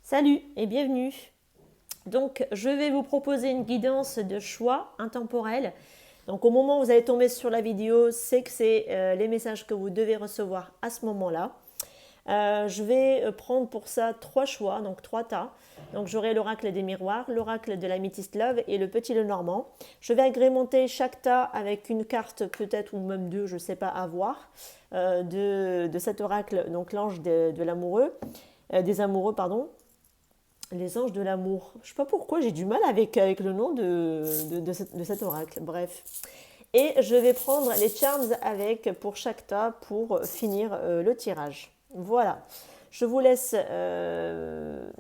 Salut et bienvenue. Donc, je vais vous proposer une guidance de choix intemporel. Donc, au moment où vous allez tomber sur la vidéo, c'est que c'est les messages que vous devez recevoir à ce moment-là. Je vais prendre pour ça trois choix, donc trois tas. Donc, j'aurai l'oracle des miroirs, l'oracle de l'améthyste love et le petit Lenormand. Je vais agrémenter chaque tas avec une carte, peut-être ou même deux, je ne sais pas, à voir, de cet oracle, donc l'ange de l'amoureux, des amoureux, pardon. Les anges de l'amour. Je ne sais pas pourquoi j'ai du mal avec le nom de cet oracle. Bref. Et je vais prendre les charms avec pour chaque tas pour finir le tirage. Voilà. Je vous laisse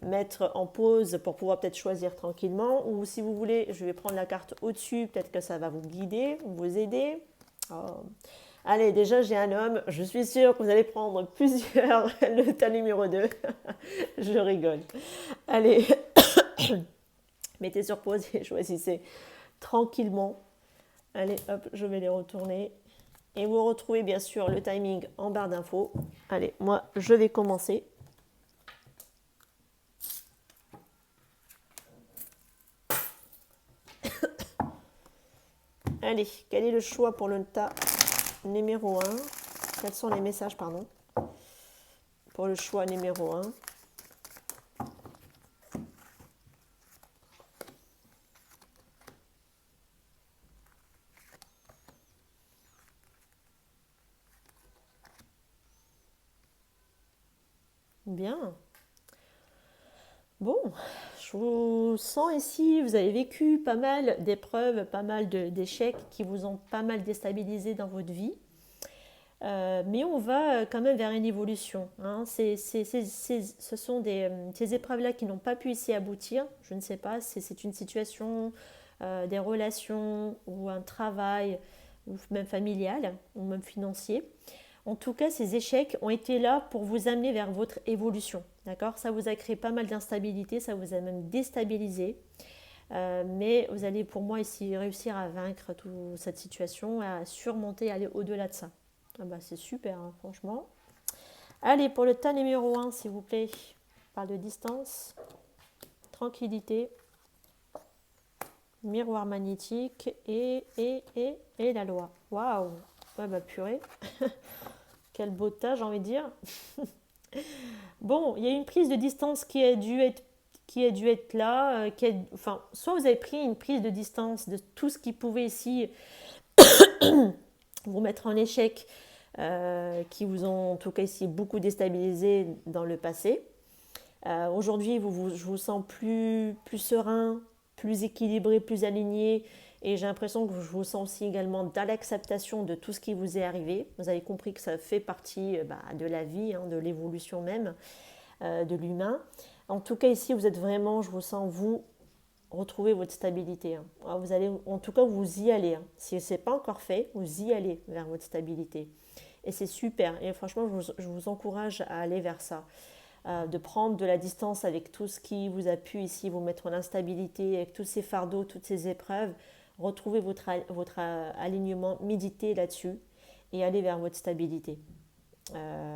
mettre en pause pour pouvoir peut-être choisir tranquillement. Ou si vous voulez, je vais prendre la carte au-dessus. Peut-être que ça va vous guider, vous aider. Oh. Allez, déjà j'ai un homme. Je suis sûre que vous allez prendre plusieurs. Le tas numéro 2. Je rigole. Allez, mettez sur pause et choisissez tranquillement. Allez, hop, je vais les retourner. Et vous retrouvez bien sûr le timing en barre d'infos. Allez, moi, je vais commencer. Allez, quel est le choix pour le tas numéro 1? Quels sont les messages, pardon, pour le choix numéro 1? Bien. Bon, je vous sens ici, vous avez vécu pas mal d'épreuves, pas mal d'échecs qui vous ont pas mal déstabilisé dans votre vie. Mais on va quand même vers une évolution, hein. Ce sont ces épreuves-là qui n'ont pas pu ici aboutir. Je ne sais pas, c'est une situation, des relations ou un travail, ou même familial, ou même financier. En tout cas, ces échecs ont été là pour vous amener vers votre évolution. D'accord? Ça vous a créé pas mal d'instabilité, ça vous a même déstabilisé. Mais vous allez pour moi ici réussir à vaincre toute cette situation, à surmonter, à aller au-delà de ça. Ah bah c'est super, hein, franchement. Allez, pour le tas numéro 1, s'il vous plaît. On parle de distance, tranquillité, miroir magnétique et la loi. Waouh! Ouais, bah purée. Quel beau tas, j'ai envie de dire. Bon, il y a une prise de distance qui a dû être là. Enfin, soit vous avez pris une prise de distance de tout ce qui pouvait ici vous mettre en échec, qui vous ont en tout cas ici beaucoup déstabilisé dans le passé. Aujourd'hui, je vous sens plus serein, plus équilibré, plus aligné. Et j'ai l'impression que je vous sens aussi également dans l'acceptation de tout ce qui vous est arrivé. Vous avez compris que ça fait partie de la vie, hein, de l'évolution même de l'humain. En tout cas, ici, vous êtes vraiment, je vous sens, vous retrouver votre stabilité, hein. Vous allez, en tout cas, vous y allez, hein. Si ce n'est pas encore fait, vous y allez vers votre stabilité. Et c'est super. Et franchement, je vous encourage à aller vers ça. De prendre de la distance avec tout ce qui vous a pu ici vous mettre en instabilité, avec tous ces fardeaux, toutes ces épreuves. Retrouvez votre alignement, méditez là-dessus et allez vers votre stabilité.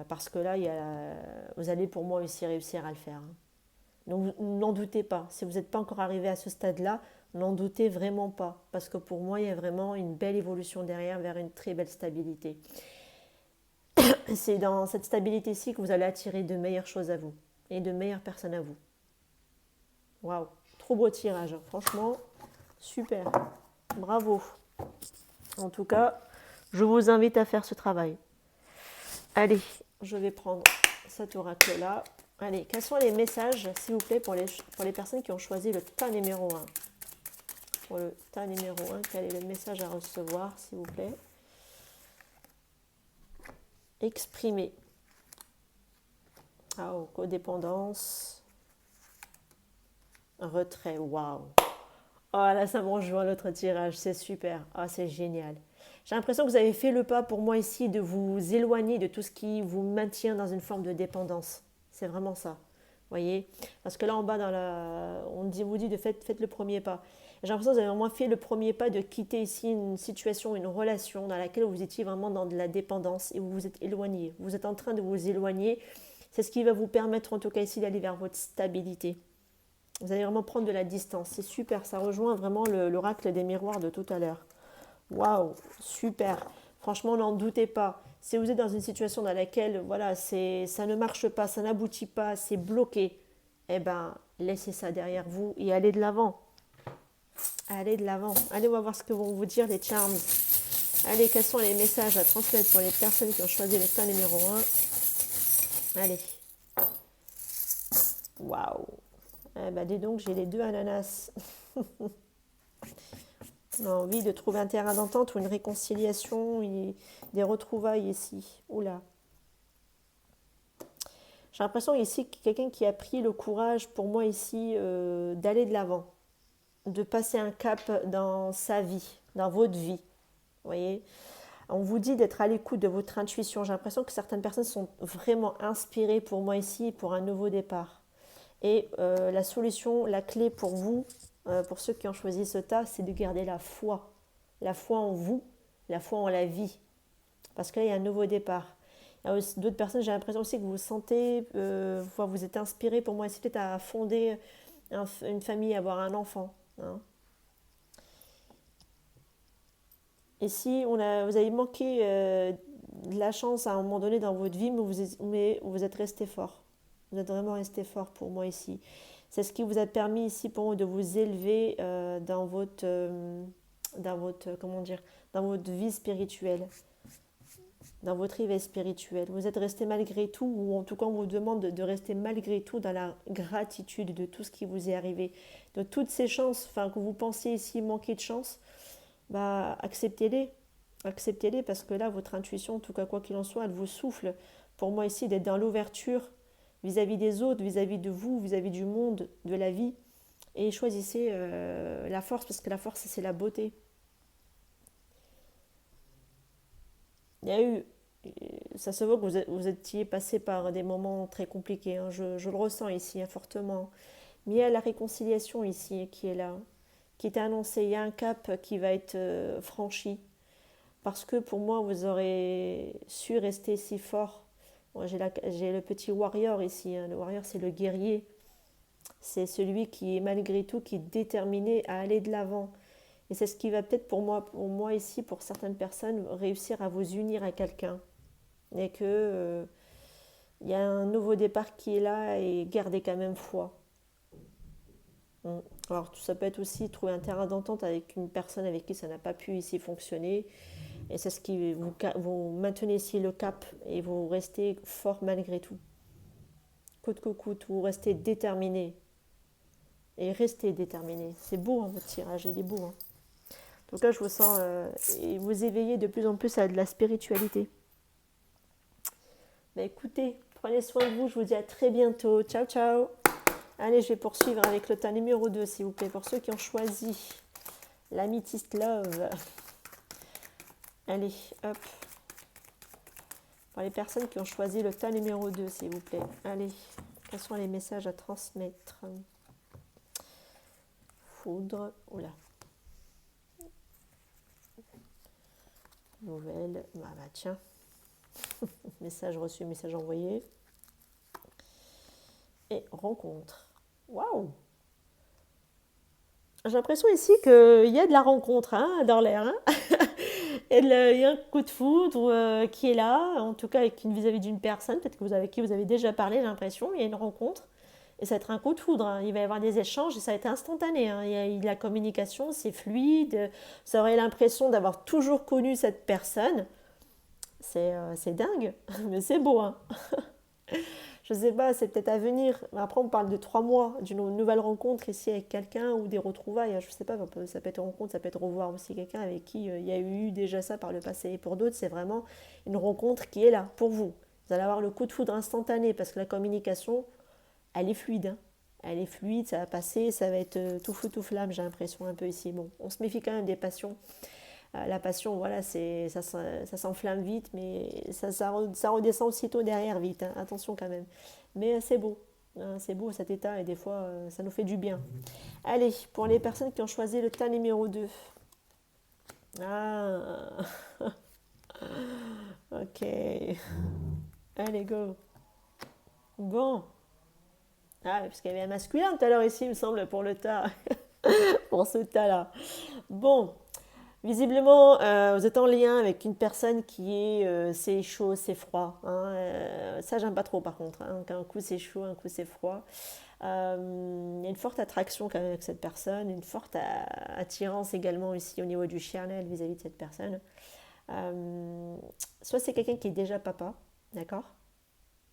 Parce que là, vous allez pour moi aussi réussir à le faire, hein. Donc n'en doutez pas. Si vous n'êtes pas encore arrivé à ce stade-là, n'en doutez vraiment pas. Parce que pour moi, il y a vraiment une belle évolution derrière vers une très belle stabilité. C'est dans cette stabilité-ci que vous allez attirer de meilleures choses à vous et de meilleures personnes à vous. Waouh, trop beau tirage, franchement, super, bravo. En tout cas, je vous invite à faire ce travail. Allez, je vais prendre cet oracle-là. Allez, quels sont les messages, s'il vous plaît, pour les personnes qui ont choisi le tas numéro 1? Pour le tas numéro 1, quel est le message à recevoir, s'il vous plaît? Exprimer. Oh, codépendance. Retrait, waouh. Oh là, ça me rejoint l'autre tirage, c'est super. Ah, c'est génial. J'ai l'impression que vous avez fait le pas pour moi ici de vous éloigner de tout ce qui vous maintient dans une forme de dépendance. C'est vraiment ça. Voyez? Parce que là en bas, vous dit de faites le premier pas. J'ai l'impression que vous avez vraiment fait le premier pas de quitter ici une situation, une relation dans laquelle vous étiez vraiment dans de la dépendance et vous vous êtes éloigné. Vous êtes en train de vous éloigner C'est ce qui va vous permettre en tout cas ici d'aller vers votre stabilité. Vous allez vraiment prendre de la distance. C'est super, ça rejoint vraiment l'oracle des miroirs de tout à l'heure. Waouh, super. Franchement, n'en doutez pas. Si vous êtes dans une situation dans laquelle voilà, ça ne marche pas, ça n'aboutit pas, c'est bloqué, eh ben, laissez ça derrière vous et allez de l'avant. Allez de l'avant. Allez, on va voir ce que vont vous dire les charms. Allez, quels sont les messages à transmettre pour les personnes qui ont choisi le tas numéro 1? Allez. Waouh. Eh ben, dis donc, j'ai les deux ananas. On a envie de trouver un terrain d'entente ou une réconciliation, des retrouvailles ici. Oula. J'ai l'impression ici que quelqu'un qui a pris le courage pour moi ici d'aller de l'avant, de passer un cap dans sa vie, dans votre vie. Vous voyez, on vous dit d'être à l'écoute de votre intuition. J'ai l'impression que certaines personnes sont vraiment inspirées pour moi ici pour un nouveau départ. Et la solution, la clé pour vous, pour ceux qui ont choisi ce tas, c'est de garder la foi. La foi en vous, la foi en la vie. Parce que là, il y a un nouveau départ. Il y a aussi d'autres personnes, j'ai l'impression aussi que vous vous sentez, vous êtes inspiré pour moi ici peut-être à fonder une famille, avoir un enfant. Hein. Et si vous avez manqué de la chance à un moment donné dans votre vie, mais vous êtes resté fort. Vous êtes vraiment resté fort pour moi ici. C'est ce qui vous a permis ici pour moi de vous élever comment dire, dans votre vie spirituelle, dans votre éveil spirituel. Vous êtes resté malgré tout, ou en tout cas on vous demande de rester malgré tout dans la gratitude de tout ce qui vous est arrivé, de toutes ces chances, enfin que vous pensiez ici manquer de chance. Bah, acceptez-les. Acceptez-les parce que là, votre intuition, en tout cas quoi qu'il en soit, elle vous souffle. Pour moi ici, d'être dans l'ouverture vis-à-vis des autres, vis-à-vis de vous, vis-à-vis du monde, de la vie. Et choisissez la force parce que la force, c'est la beauté. Il y a eu, ça se voit que vous étiez passé par des moments très compliqués. Hein. Je le ressens ici hein, fortement. Mais il y a la réconciliation ici qui est là, qui est annoncée. Il y a un cap qui va être franchi. Parce que pour moi, vous aurez su rester si fort. Moi, j'ai le petit warrior ici. Hein. Le warrior, c'est le guerrier. C'est celui qui est malgré tout, qui est déterminé à aller de l'avant. Et c'est ce qui va peut-être pour moi ici, pour certaines personnes, réussir à vous unir à quelqu'un. Et que y a un nouveau départ qui est là et gardez quand même foi. Alors, ça peut être aussi trouver un terrain d'entente avec une personne avec qui ça n'a pas pu ici fonctionner. Et c'est ce qui vous maintenez ici le cap et vous restez fort malgré tout. Coûte que coûte, vous restez déterminé. Et restez déterminé. C'est beau, hein, votre tirage, il est beau. Hein. En tout cas, je vous sens et vous éveillez de plus en plus à de la spiritualité. Mais écoutez, prenez soin de vous. Je vous dis à très bientôt. Ciao, ciao. Allez, je vais poursuivre avec le tas numéro 2, s'il vous plaît, pour ceux qui ont choisi l'Amethyst Love. Allez, hop. Pour les personnes qui ont choisi le tas numéro 2, s'il vous plaît. Allez, quels sont les messages à transmettre? Foudre, oula. Nouvelle, bah tiens. Message reçu, message envoyé. Et rencontre. Waouh! J'ai l'impression ici qu'il y a de la rencontre hein, dans l'air. Hein. Il y a un coup de foudre qui est là, en tout cas vis-à-vis d'une personne, peut-être que avec qui vous avez déjà parlé, j'ai l'impression. Il y a une rencontre et ça va être un coup de foudre. Hein. Il va y avoir des échanges et ça va être instantané. Hein. La communication, c'est fluide. Ça aurait l'impression d'avoir toujours connu cette personne. C'est dingue, mais c'est beau. Hein. Je ne sais pas, c'est peut-être à venir. Après, on parle de 3 mois, d'une nouvelle rencontre ici avec quelqu'un ou des retrouvailles. Je ne sais pas, ça peut être rencontre, ça peut être revoir aussi quelqu'un avec qui il y a eu déjà ça par le passé. Et pour d'autres, c'est vraiment une rencontre qui est là, pour vous. Vous allez avoir le coup de foudre instantané parce que la communication, elle est fluide. Hein. Elle est fluide, ça va passer, ça va être tout feu, tout flamme, j'ai l'impression un peu ici. Bon, on se méfie quand même des passions. La passion, voilà, ça s'enflamme vite, mais ça redescend aussitôt derrière vite. Hein. Attention quand même. Mais c'est beau. Hein, c'est beau cet état et des fois, ça nous fait du bien. Allez, pour les personnes qui ont choisi le tas numéro 2. Ah, ok. Allez, go. Bon. Ah, parce qu'il y avait un masculin tout à l'heure ici, il me semble, pour le tas, pour ce tas-là. Bon, visiblement, vous êtes en lien avec une personne qui est, c'est chaud, c'est froid, hein. Ça, j'aime pas trop par contre, hein. Un coup c'est chaud, un coup c'est froid. Il y a une forte attraction quand même avec cette personne, une forte attirance également ici au niveau du charnel vis-à-vis de cette personne. Euh, Soit c'est quelqu'un qui est déjà papa, d'accord?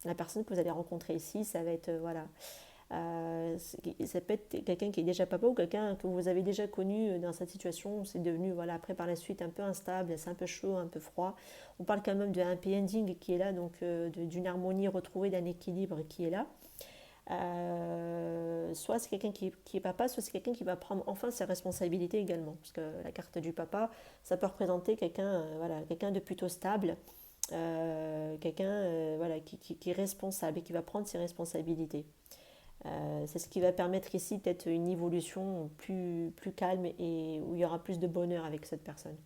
La personne que vous allez rencontrer ici, ça va être, voilà, ça peut être quelqu'un qui est déjà papa ou quelqu'un que vous avez déjà connu dans cette situation. C'est devenu, voilà, après par la suite un peu instable, c'est un peu chaud, un peu froid. On parle quand même d'un happy ending qui est là, donc d'une harmonie retrouvée, d'un équilibre qui est là. Soit c'est quelqu'un qui est papa, soit c'est quelqu'un qui va prendre enfin ses responsabilités également. Parce que la carte du papa, ça peut représenter quelqu'un, voilà, quelqu'un de plutôt stable, quelqu'un, voilà, qui est responsable et qui va prendre ses responsabilités. C'est ce qui va permettre ici peut-être une évolution plus calme et où il y aura plus de bonheur avec cette personne.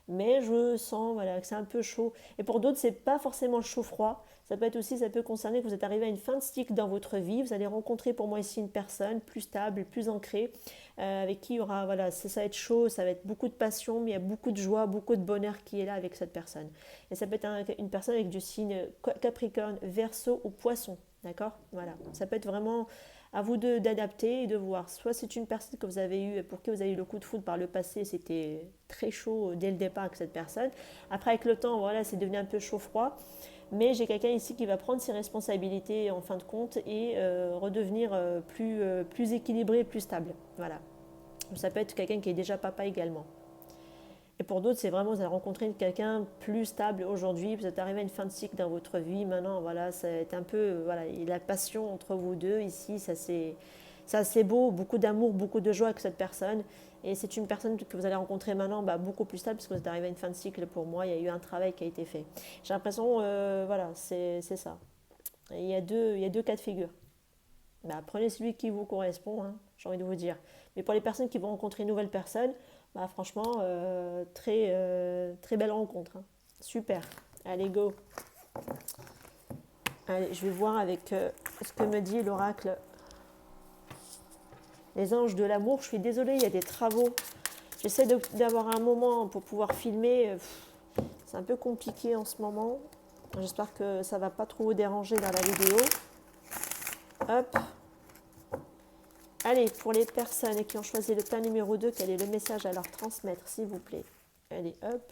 Mais je sens, voilà, que c'est un peu chaud. Et pour d'autres, c'est pas forcément chaud-froid. Ça peut être aussi, ça peut concerner que vous êtes arrivé à une fin de cycle dans votre vie. Vous allez rencontrer pour moi ici une personne plus stable, plus ancrée, avec qui il y aura, voilà, ça va être chaud, ça va être beaucoup de passion, mais il y a beaucoup de joie, beaucoup de bonheur qui est là avec cette personne. Et ça peut être une personne avec du signe Capricorne, Verseau ou Poisson. D'accord. Voilà. Ça peut être vraiment à vous d'adapter et de voir. Soit c'est une personne que vous avez eu, pour qui vous avez eu le coup de foudre par le passé, c'était très chaud dès le départ avec cette personne. Après, avec le temps, voilà, c'est devenu un peu chaud-froid. Mais j'ai quelqu'un ici qui va prendre ses responsabilités en fin de compte et redevenir plus équilibré, plus stable. Voilà. Donc, ça peut être quelqu'un qui est déjà papa également. Et pour d'autres, c'est vraiment, vous allez rencontrer quelqu'un plus stable aujourd'hui, vous êtes arrivé à une fin de cycle dans votre vie, maintenant, voilà, c'est un peu, voilà, et la passion entre vous deux, ici, ça c'est beau, beaucoup d'amour, beaucoup de joie avec cette personne. Et c'est une personne que vous allez rencontrer maintenant, bah, beaucoup plus stable, parce que vous êtes arrivé à une fin de cycle pour moi, il y a eu un travail qui a été fait. J'ai l'impression, voilà, c'est ça. Et il y a deux cas de figure. Bah, prenez celui qui vous correspond, hein, j'ai envie de vous dire. Mais pour les personnes qui vont rencontrer une nouvelle personne, bah, franchement, très belle rencontre, hein. Super. Allez, go. Allez, je vais voir avec ce que me dit l'oracle. Les anges de l'amour, je suis désolée, il y a des travaux. J'essaie d'avoir un moment pour pouvoir filmer. C'est un peu compliqué en ce moment. J'espère que ça ne va pas trop vous déranger dans la vidéo. Hop. Allez, pour les personnes qui ont choisi le tas numéro 2, quel est le message à leur transmettre, s'il vous plaît? Allez, hop.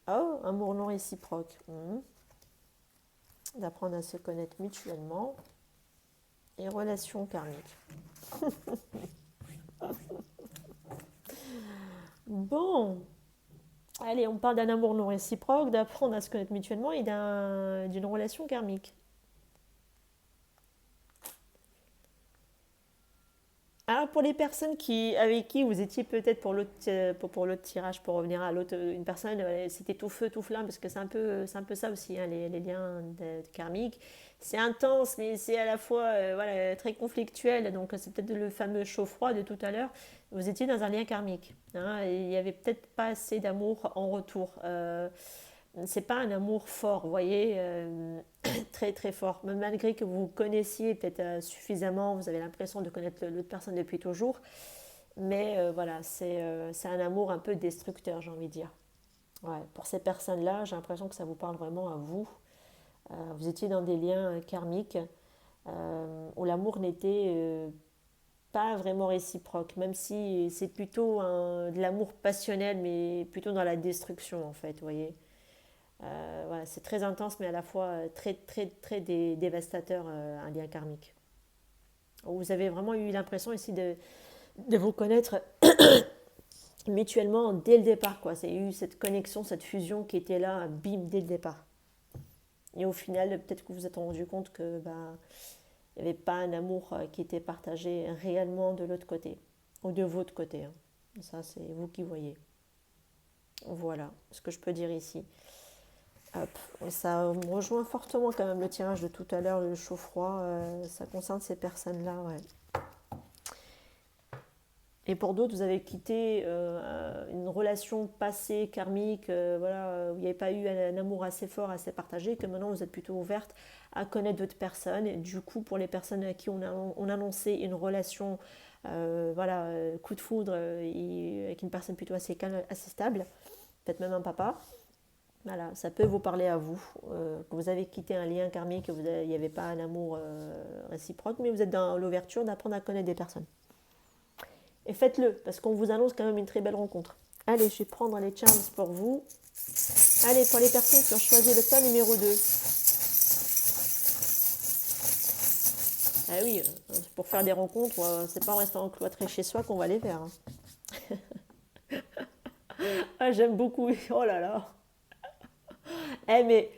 Oh, amour non réciproque. D'apprendre à se connaître mutuellement. Et relations karmiques. Bon. Allez, on parle d'un amour non réciproque, d'apprendre à se connaître mutuellement et d'une relation karmique. Alors pour les personnes avec qui vous étiez peut-être pour l'autre tirage, pour revenir à l'autre, une personne, c'était tout feu, tout flamme, parce que c'est un peu ça aussi, hein, les liens karmiques. C'est intense, mais c'est à la fois voilà, très conflictuel, donc c'est peut-être le fameux chaud-froid de tout à l'heure. Vous étiez dans un lien karmique, hein, et il n'y avait peut-être pas assez d'amour en retour. C'est pas un amour fort, vous voyez, très très fort. Même malgré que vous connaissiez peut-être suffisamment, vous avez l'impression de connaître l'autre personne depuis toujours, mais voilà, c'est un amour un peu destructeur, j'ai envie de dire. Ouais, pour ces personnes-là, j'ai l'impression que ça vous parle vraiment à vous. Vous étiez dans des liens karmiques où l'amour n'était pas vraiment réciproque, même si c'est plutôt de l'amour passionnel, mais plutôt dans la destruction en fait, vous voyez. Voilà, c'est très intense, mais à la fois très, très, très dévastateur, un lien karmique. Vous avez vraiment eu l'impression ici de vous connaître mutuellement dès le départ, quoi. C'est eu cette connexion, cette fusion qui était là, bim, dès le départ. Et au final, peut-être que vous vous êtes rendu compte que bah, il n'y avait pas un amour qui était partagé réellement de l'autre côté, ou de votre côté, hein. Ça, c'est vous qui voyez. Voilà ce que je peux dire ici. Hop. Et ça me rejoint fortement quand même le tirage de tout à l'heure, le chaud-froid, ça concerne ces personnes-là, ouais. Et pour d'autres, vous avez quitté une relation passée, karmique, voilà, où il n'y avait pas eu un amour assez fort, assez partagé, que maintenant vous êtes plutôt ouverte à connaître d'autres personnes. Et du coup, pour les personnes à qui on a annoncé une relation, voilà, coup de foudre, et avec une personne plutôt assez calme, assez stable, peut-être même un papa, voilà, ça peut vous parler à vous, que vous avez quitté un lien karmique, que il n'y avait pas un amour réciproque, mais vous êtes dans l'ouverture d'apprendre à connaître des personnes. Et faites-le, parce qu'on vous annonce quand même une très belle rencontre. Allez, je vais prendre les charms pour vous. Allez, pour les personnes qui ont choisi le tas numéro 2. Ah oui, pour faire des rencontres, c'est pas en restant encloîtré chez soi qu'on va les faire. Hein. Ah, j'aime beaucoup. Oh là là. Eh, mais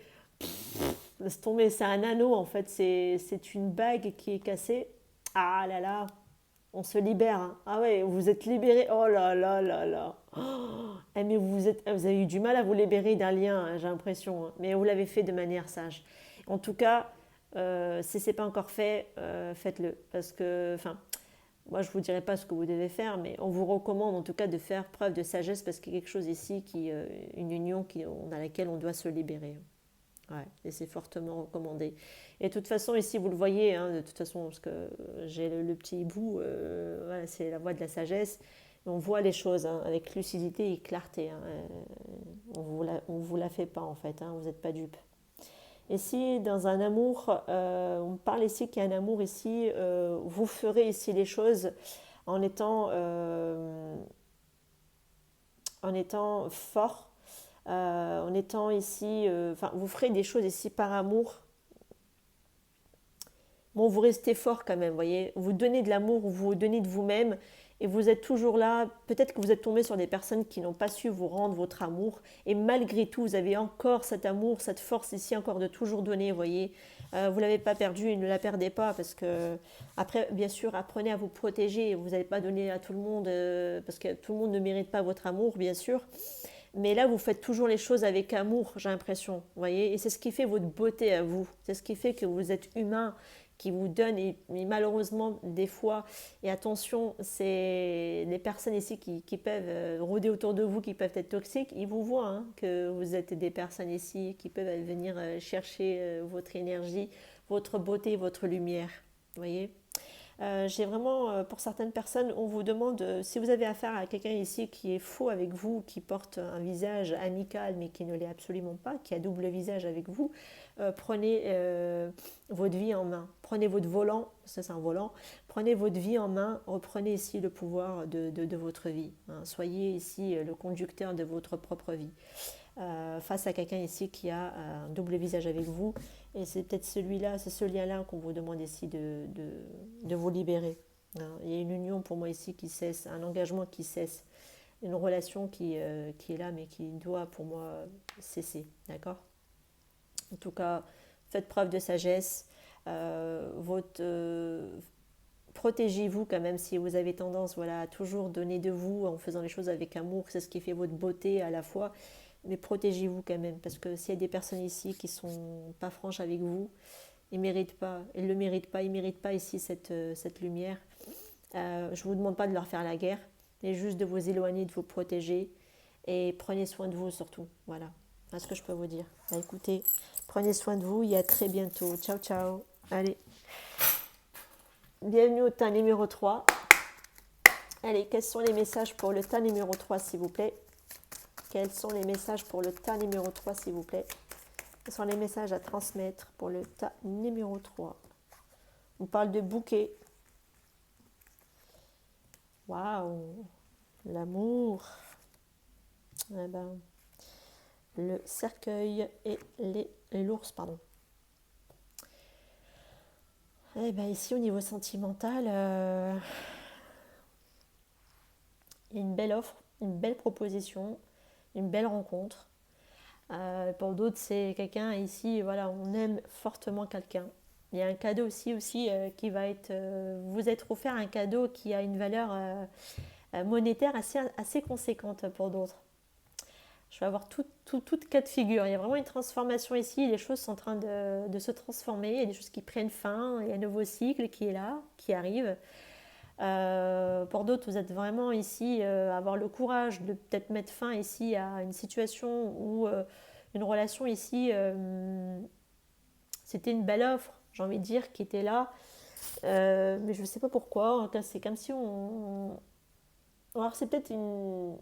laisse tomber, c'est un anneau en fait. C'est une bague qui est cassée. Ah là là. On se libère. Hein. Ah ouais, vous êtes libéré. Oh là là là là. Oh, eh, mais vous avez eu du mal à vous libérer d'un lien, hein, j'ai l'impression. Hein. Mais vous l'avez fait de manière sage. En tout cas, si ce n'est pas encore fait, faites-le. Parce que, enfin, moi je ne vous dirai pas ce que vous devez faire, mais on vous recommande en tout cas de faire preuve de sagesse parce qu'il y a quelque chose ici, une union dans laquelle on doit se libérer. Ouais, et c'est fortement recommandé. Et de toute façon, ici, vous le voyez, hein, de toute façon, parce que j'ai le petit hibou, voilà, c'est la voie de la sagesse. On voit les choses hein, avec lucidité et clarté. Hein, on vous la fait pas, en fait. Hein, vous n'êtes pas dupe. Ici, dans un amour, on parle ici qu'il y a un amour ici. Vous ferez ici les choses en étant, en étant fort en étant ici, vous ferez des choses ici par amour. Bon, vous restez fort quand même, vous voyez. Vous donnez de l'amour, vous vous donnez de vous-même et vous êtes toujours là. Peut-être que vous êtes tombé sur des personnes qui n'ont pas su vous rendre votre amour et malgré tout, vous avez encore cet amour, cette force ici encore de toujours donner, vous voyez. Vous ne l'avez pas perdu et ne la perdez pas parce que, après, bien sûr, apprenez à vous protéger. Vous n'allez pas donner à tout le monde parce que tout le monde ne mérite pas votre amour, bien sûr. Mais là, vous faites toujours les choses avec amour, j'ai l'impression, vous voyez. Et c'est ce qui fait votre beauté à vous. C'est ce qui fait que vous êtes humain, qui vous donne. Et malheureusement, des fois, et attention, c'est les personnes ici qui peuvent rôder autour de vous, qui peuvent être toxiques. Ils vous voient hein, que vous êtes des personnes ici qui peuvent venir chercher votre énergie, votre beauté, votre lumière, vous voyez. J'ai vraiment, pour certaines personnes, on vous demande si vous avez affaire à quelqu'un ici qui est faux avec vous, qui porte un visage amical mais qui ne l'est absolument pas, qui a double visage avec vous, prenez votre vie en main. Prenez votre volant, ça c'est un volant, prenez votre vie en main, reprenez ici le pouvoir de votre vie. Hein. Soyez ici le conducteur de votre propre vie. Face à quelqu'un ici qui a un double visage avec vous. Et c'est peut-être celui-là, c'est ce lien-là qu'on vous demande ici de vous libérer. Hein. Il y a une union pour moi ici qui cesse, un engagement qui cesse, une relation qui est là mais qui doit pour moi cesser. D'accord. En tout cas, faites preuve de sagesse. Protégez-vous quand même si vous avez tendance voilà, à toujours donner de vous en faisant les choses avec amour. C'est ce qui fait votre beauté à la fois. Mais protégez-vous quand même, parce que s'il y a des personnes ici qui sont pas franches avec vous, ils méritent pas, ils le méritent pas, ils méritent pas ici cette lumière. Je vous demande pas de leur faire la guerre, mais juste de vous éloigner, de vous protéger et prenez soin de vous surtout. Voilà, c'est ce que je peux vous dire. Bah, écoutez, prenez soin de vous et à très bientôt. Ciao ciao. Allez, bienvenue au tas numéro 3. Allez, quels sont les messages pour le tas numéro 3 s'il vous plaît? Quels sont les messages pour le tas numéro 3, s'il vous plaît? Quels sont les messages à transmettre pour le tas numéro 3? On parle de bouquet. Waouh! L'amour. Eh ben, le cercueil et l'ours, pardon. Eh ben, ici, au niveau sentimental, il y a une belle offre, une belle proposition, une belle rencontre. Pour d'autres, c'est quelqu'un ici, voilà, on aime fortement quelqu'un. Il y a un cadeau aussi qui va être, vous être offert un cadeau qui a une valeur monétaire assez conséquente pour d'autres. Je vais avoir tout cas de figure. Il y a vraiment une transformation ici. Les choses sont en train de se transformer. Il y a des choses qui prennent fin. Il y a un nouveau cycle qui est là, qui arrive. Pour d'autres, vous êtes vraiment ici à avoir le courage de peut-être mettre fin ici à une situation ou une relation ici. C'était une belle offre, j'ai envie de dire, qui était là. Mais je ne sais pas pourquoi. C'est comme si on... Alors c'est peut-être une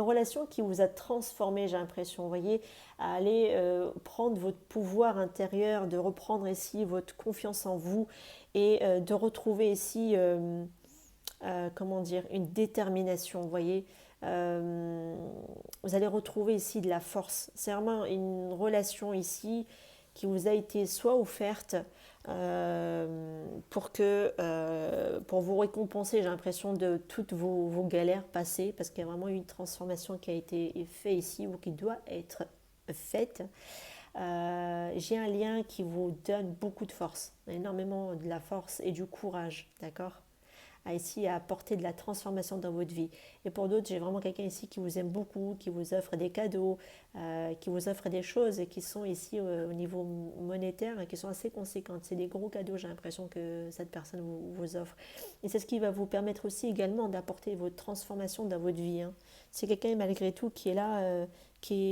relation qui vous a transformé, j'ai l'impression, vous voyez, à aller prendre votre pouvoir intérieur, de reprendre ici votre confiance en vous et de retrouver ici, comment dire, une détermination, vous voyez. Euh, vous allez retrouver ici de la force. C'est vraiment une relation ici qui vous a été soit offerte pour vous récompenser, j'ai l'impression, de toutes vos galères passées, parce qu'il y a vraiment eu une transformation qui a été faite ici ou qui doit être faite. J'ai un lien qui vous donne beaucoup de force, énormément de la force et du courage, d'accord, à ici à apporter de la transformation dans votre vie. Et pour d'autres, j'ai vraiment quelqu'un ici qui vous aime beaucoup, qui vous offre des cadeaux, qui vous offre des choses qui sont ici au niveau monétaire et qui sont assez conséquentes. C'est des gros cadeaux, j'ai l'impression que cette personne vous offre. Et c'est ce qui va vous permettre aussi également d'apporter votre transformation dans votre vie, hein. C'est quelqu'un malgré tout qui est là,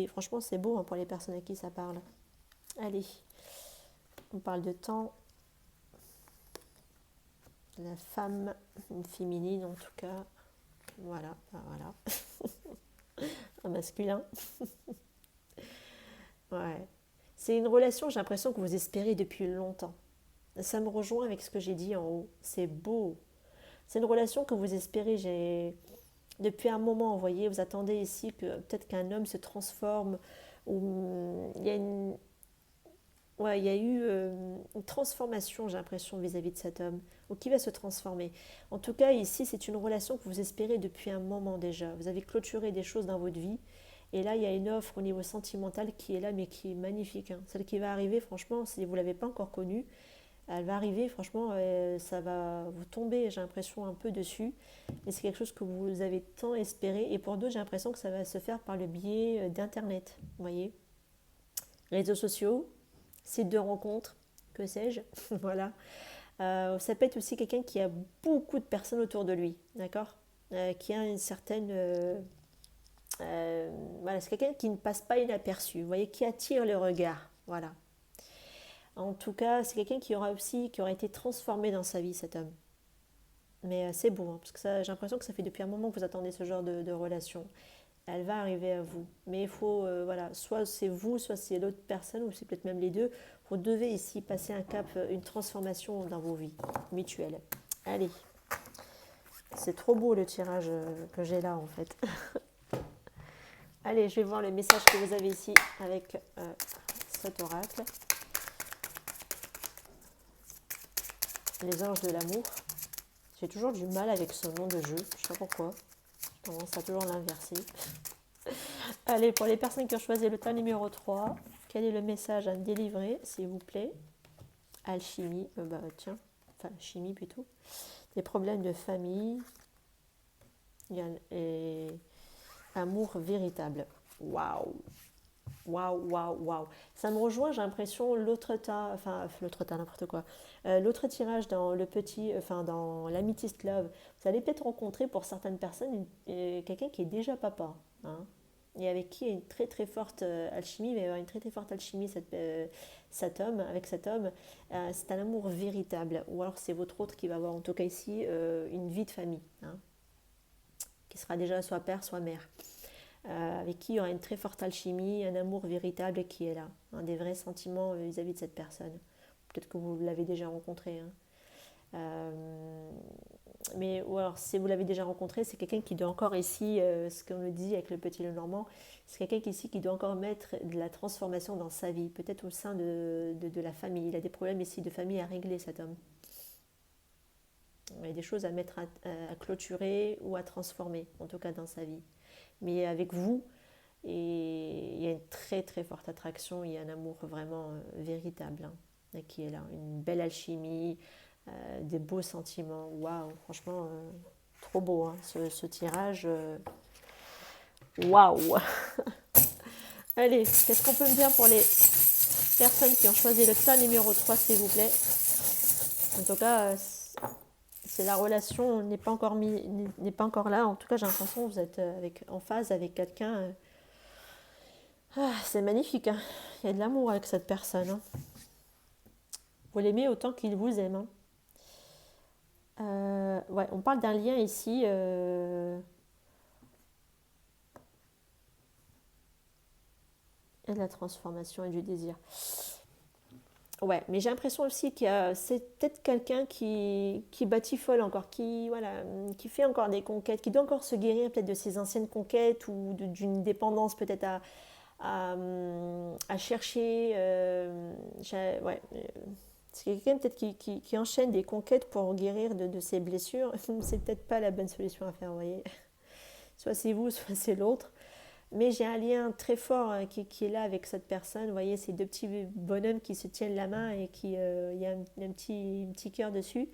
franchement c'est beau, hein, pour les personnes à qui ça parle. Allez, on parle de temps. La femme féminine en tout cas, voilà, un masculin. Ouais. C'est une relation, j'ai l'impression que vous espérez depuis longtemps. Ça me rejoint avec ce que j'ai dit en haut. C'est beau. C'est une relation que vous espérez depuis un moment. Vous voyez, vous attendez ici que peut-être qu'un homme se transforme ou il y a une, ouais, il y a eu une transformation, j'ai l'impression, vis-à-vis de cet homme, ou qui va se transformer. En tout cas, ici, c'est une relation que vous espérez depuis un moment déjà. Vous avez clôturé des choses dans votre vie, et là, il y a une offre au niveau sentimental qui est là, mais qui est magnifique, hein. Celle qui va arriver, franchement, si vous ne l'avez pas encore connue, elle va arriver, franchement, ça va vous tomber, j'ai l'impression, un peu dessus. Et c'est quelque chose que vous avez tant espéré, et pour d'autres, j'ai l'impression que ça va se faire par le biais d'Internet, vous voyez. Réseaux sociaux, sites de rencontres, que sais-je, voilà. Ça peut être aussi quelqu'un qui a beaucoup de personnes autour de lui, d'accord. Qui a une certaine... voilà, c'est quelqu'un qui ne passe pas inaperçu, vous voyez, qui attire le regard, voilà. En tout cas, c'est quelqu'un qui aura été transformé dans sa vie, cet homme. Mais c'est beau, hein, parce que ça, j'ai l'impression que ça fait depuis un moment que vous attendez ce genre de relation. Elle va arriver à vous. Mais il faut, voilà, soit c'est vous, soit c'est l'autre personne, ou c'est peut-être même les deux. Vous devez ici passer un cap, une transformation dans vos vies mutuelles. Allez, c'est trop beau le tirage que j'ai là en fait. Allez, je vais voir le message que vous avez ici avec cet oracle. Les anges de l'amour. J'ai toujours du mal avec ce nom de jeu, je sais pas pourquoi. Je tendance à toujours l'inverser. Allez, pour les personnes qui ont choisi le tas numéro 3, quel est le message à délivrer, s'il vous plaît? Alchimie, enfin chimie plutôt. Des problèmes de famille et amour véritable. Waouh! Waouh, waouh, waouh. Ça me rejoint, j'ai l'impression, l'autre tas, n'importe quoi. L'autre tirage dans le petit, dans l'Amethyst Love. Vous allez peut-être rencontrer pour certaines personnes quelqu'un qui est déjà papa, hein, et avec qui il y a une très très forte alchimie, il va y avoir une très très forte alchimie avec cet homme. C'est un amour véritable, ou alors c'est votre autre qui va avoir, en tout cas ici, une vie de famille, hein, qui sera déjà soit père, soit mère. Avec qui il y aura une très forte alchimie, un amour véritable qui est là, hein, des vrais sentiments vis-à-vis de cette personne. Peut-être que vous l'avez déjà rencontré, hein. Mais ou alors, si vous l'avez déjà rencontré, c'est quelqu'un qui doit encore ici, ce qu'on me dit avec le petit Lenormand, c'est quelqu'un ici qui doit encore mettre de la transformation dans sa vie, peut-être au sein de la famille. Il a des problèmes ici de famille à régler, cet homme. Il y a des choses à mettre à clôturer ou à transformer, en tout cas dans sa vie. Mais avec vous, et il y a une très très forte attraction, il y a un amour vraiment véritable, hein, qui est là, une belle alchimie, des beaux sentiments. Waouh, franchement, trop beau, hein, ce tirage. Waouh. Allez, qu'est-ce qu'on peut me dire pour les personnes qui ont choisi le tas numéro 3, s'il vous plaît? En tout cas, c'est la relation n'est pas encore là. En tout cas, j'ai l'impression que vous êtes en phase avec quelqu'un. C'est magnifique, hein. Il y a de l'amour avec cette personne, hein. Vous l'aimez autant qu'il vous aime, hein. Ouais, on parle d'un lien ici. Et de la transformation et du désir. Ouais, mais j'ai l'impression aussi c'est peut-être quelqu'un qui batifole encore, voilà, qui fait encore des conquêtes, qui doit encore se guérir peut-être de ses anciennes conquêtes ou d'une dépendance peut-être à chercher. Ouais, c'est quelqu'un peut-être qui enchaîne des conquêtes pour guérir de ses blessures. C'est peut-être pas la bonne solution à faire, vous voyez. Soit c'est vous, soit c'est l'autre. Mais j'ai un lien très fort qui est là avec cette personne. Vous voyez, ces deux petits bonhommes qui se tiennent la main et il y a un petit cœur dessus.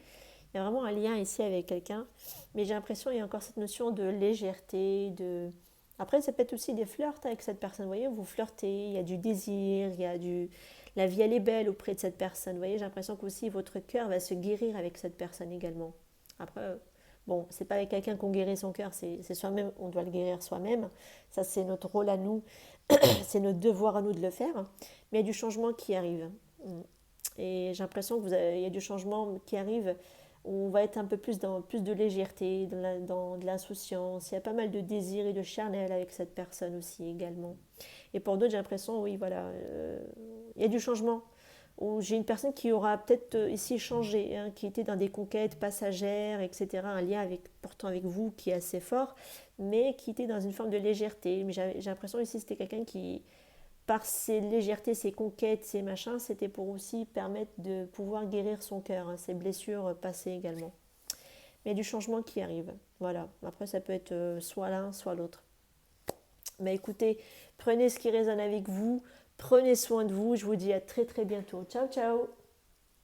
Il y a vraiment un lien ici avec quelqu'un. Mais j'ai l'impression qu'il y a encore cette notion de légèreté. Après, ça peut être aussi des flirts avec cette personne. Vous voyez, vous flirtez, il y a du désir, il y a du... La vie, elle est belle auprès de cette personne. Vous voyez, j'ai l'impression qu'aussi votre cœur va se guérir avec cette personne également. Après, bon, c'est pas avec quelqu'un qu'on guérit son cœur, c'est soi-même, on doit le guérir soi-même. Ça, c'est notre rôle à nous, c'est notre devoir à nous de le faire. Mais il y a du changement qui arrive. Et j'ai l'impression qu'il y a du changement qui arrive où on va être un peu plus dans plus de légèreté, dans de l'insouciance. Il y a pas mal de désir et de charnel avec cette personne aussi également. Et pour d'autres, j'ai l'impression, oui, voilà, il y a du changement. Où j'ai une personne qui aura peut-être ici changé, hein, qui était dans des conquêtes passagères, etc. Un lien pourtant avec vous qui est assez fort, mais qui était dans une forme de légèreté. Mais j'ai l'impression ici c'était quelqu'un qui, par ses légèretés, ses conquêtes, ses machins, c'était pour aussi permettre de pouvoir guérir son cœur, hein, ses blessures passées également. Mais il y a du changement qui arrive. Voilà. Après, ça peut être soit l'un, soit l'autre. Mais écoutez, prenez ce qui résonne avec vous, prenez soin de vous. Je vous dis à très très bientôt. Ciao, ciao!